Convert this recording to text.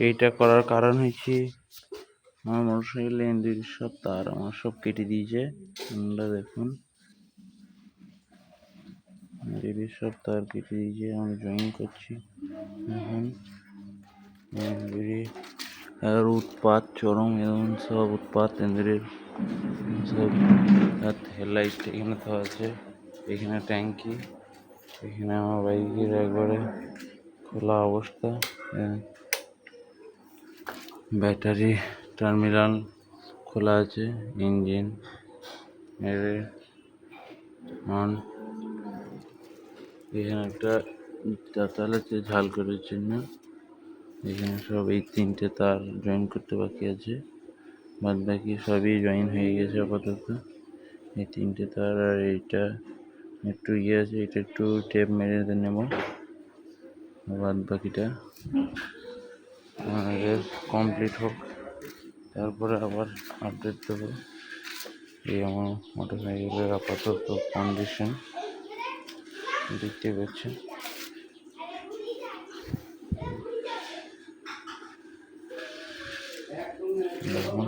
এইটা করার কারণ হচ্ছে আমার মোটরসাইকেলে এনডির সব তার আমার সব কেটে দিয়েছে। আপনারা দেখুন এনডির সব তার কেটে দিয়েছে। আমি জয়েন করছি এখন। এর উৎপাত চরম, এবং সব উৎপাত এনডির সব। হেডলাইট এখানে তো আছে, এখানে ট্যাঙ্কি, এখানে আমার বাইকের একবারে খোলা অবস্থা। ব্যাটারি টার্মিনাল খোলা আছে, ইঞ্জিন অন। এখানে একটা তাতাল আছে ঝাল করার জন্য। এখানে সব এই 3টে তার জয়েন করতে বাকি আছে, বাদ বাকি সবই জয়েন হয়ে গেছে আপাতত। এই 3টে তার আর এইটা একটু আছে, এটা একটু টেপ মেরে নেব, বাদ বাকিটা আমাদের কমপ্লিট হোক, তারপরে আবার আপডেট দেবো। এই আমার মোটরসাইকেলের আপাতত কন্ডিশন দেখতে পাচ্ছেন। দেখুন